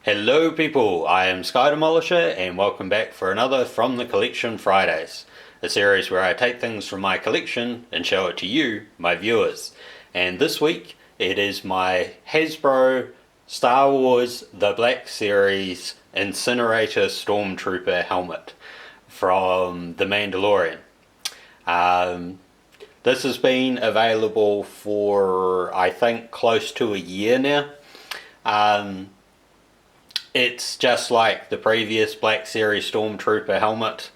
Hello people, I am Sky Demolisher and welcome back for another From the Collection Fridays, a series where I take things from my collection and show it to you, my viewers. And this week it is my Hasbro Star Wars The Black Series Incinerator Stormtrooper helmet from The Mandalorian. This has been available for I think close to a year now. It's just like the previous Black Series Stormtrooper helmet.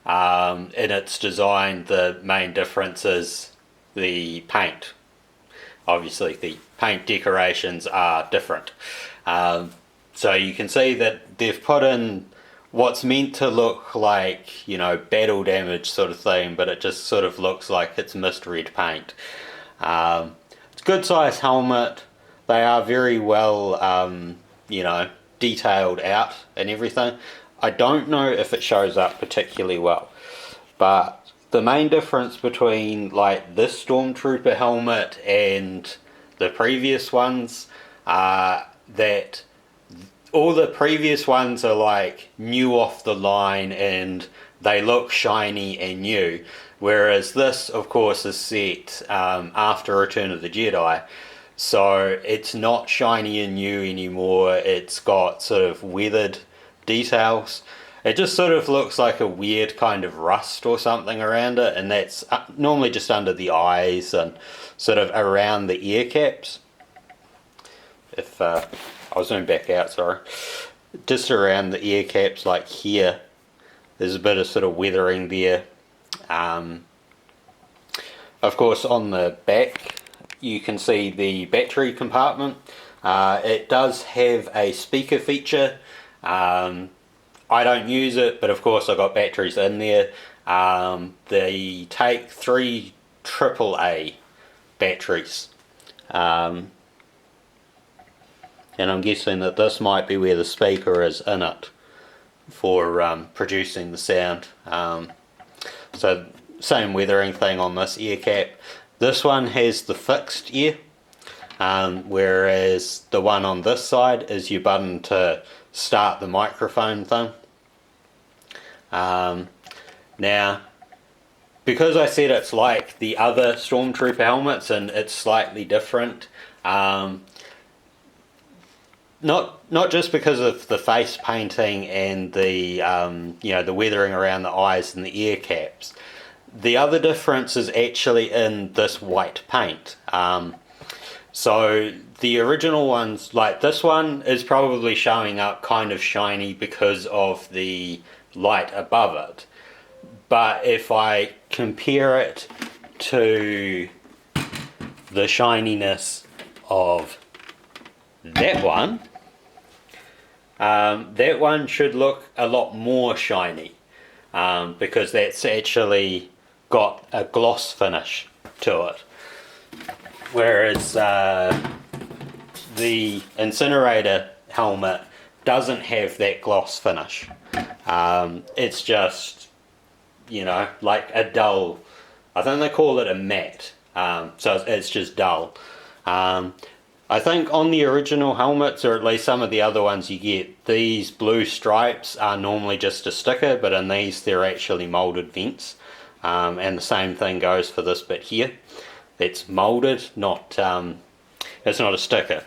In its design, the main difference is the paint. Obviously, the paint decorations are different. So you can see that they've put in what's meant to look like, you know, battle damage sort of thing, but it just sort of looks like it's misread paint. It's a good size helmet. They are very well, detailed out and everything. I don't know if it shows up particularly well, but the main difference between like this Stormtrooper helmet and the previous ones are that all the previous ones are like new off the line and they look shiny and new, whereas this of course is set after Return of the Jedi. So it's not shiny and new anymore, it's got sort of weathered details. It just sort of looks like a weird kind of rust or something around it, and that's normally just under the eyes and sort of around the ear caps. If I'll zoom back out, sorry. Just around the ear caps, like here, there's a bit of sort of weathering there. Of course, on the back, you can see the battery compartment. It does have a speaker feature. I don't use it, but of course I got batteries in there. They take 3 AAA batteries. And I'm guessing that this might be where the speaker is in it for producing the sound. So same weathering thing on this ear cap. This one has the fixed ear, whereas the one on this side is your button to start the microphone thing. Now, because I said it's like the other Stormtrooper helmets and it's slightly different, not just because of the face painting and the the weathering around the eyes and the ear caps. The other difference is actually in this white paint. So the original ones, like this one, is probably showing up kind of shiny because of the light above it. But if I compare it to the shininess of that one should look a lot more shiny, because that's actually got a gloss finish to it, whereas the Incinerator helmet doesn't have that gloss finish. It's just, like a dull, I think they call it a matte, so it's just dull. I think on the original helmets, or at least some of the other ones you get, these blue stripes are normally just a sticker, but in these they're actually moulded vents. And the same thing goes for this bit here. It's moulded, not it's not a sticker.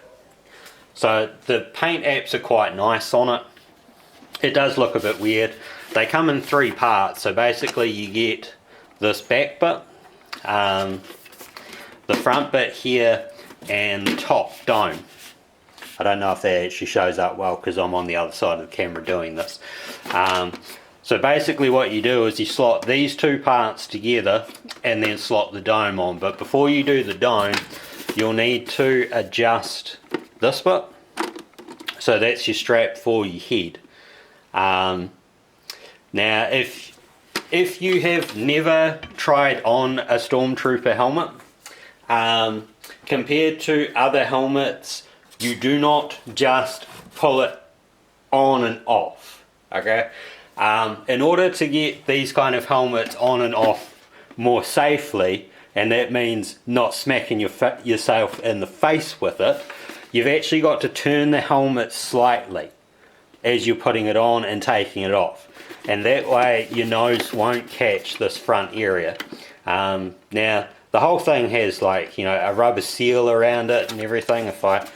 So the paint apps are quite nice on it. It does look a bit weird. They come in 3 parts, so basically you get this back bit, the front bit here, and the top dome. I don't know if that actually shows up well because I'm on the other side of the camera doing this. So basically what you do is you slot these 2 parts together and then slot the dome on. But before you do the dome, you'll need to adjust this bit. So that's your strap for your head. Now if you have never tried on a Stormtrooper helmet, compared to other helmets, you do not just pull it on and off, okay? In order to get these kind of helmets on and off more safely, and that means not smacking yourself in the face with it, you've actually got to turn the helmet slightly. as you're putting it on and taking it off, and that way your nose won't catch this front area. Now the whole thing has, like, you know, a rubber seal around it and everything. If I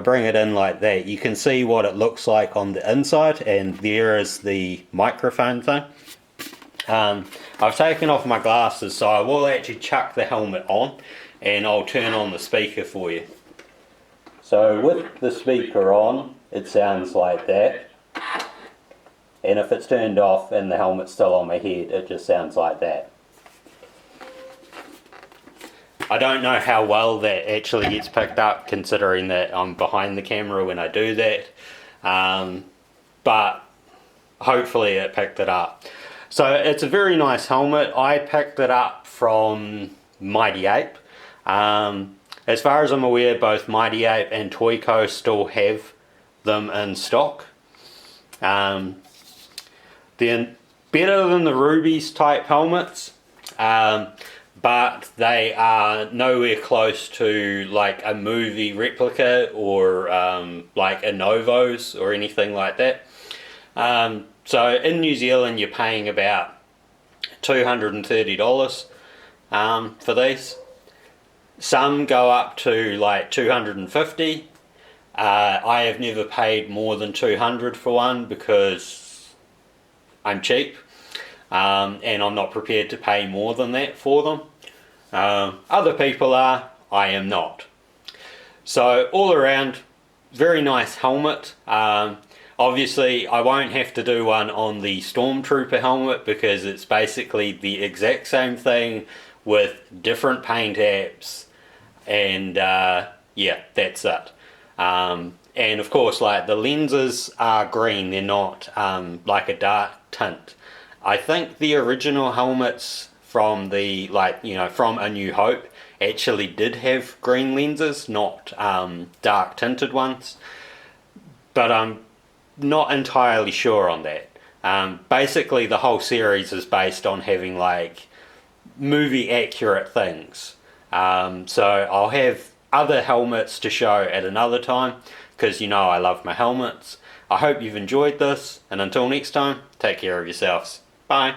bring it in like that, you can see what it looks like on the inside, and there is the microphone thing. I've taken off my glasses, so I will actually chuck the helmet on and I'll turn on the speaker for you. So with the speaker on, it sounds like that, and if it's turned off and the helmet's still on my head, it just sounds like that. I don't know how well that actually gets picked up, considering that I'm behind the camera when I do that, but hopefully it picked it up. So it's a very nice helmet. I picked it up from Mighty Ape. As far as I'm aware, both Mighty Ape and Toyco still have them in stock. They're better than the Rubies type helmets, but they are nowhere close to like a movie replica or like a Novos or anything like that. So in New Zealand you're paying about $230 for these. Some go up to like $250. I have never paid more than $200 for one because I'm cheap, and I'm not prepared to pay more than that for them. Other people are, I am not. So all around, very nice helmet. Obviously I won't have to do one on the Stormtrooper helmet because it's basically the exact same thing with different paint apps, and yeah, that's it. And of course, like, the lenses are green, they're not like a dark tint. I think the original helmets from the, like, you know, from A New Hope actually did have green lenses, not dark tinted ones, but I'm not entirely sure on that. Basically the whole series is based on having like movie accurate things. So I'll have other helmets to show at another time, because you know I love my helmets. I hope you've enjoyed this, and until next time, take care of yourselves. Bye.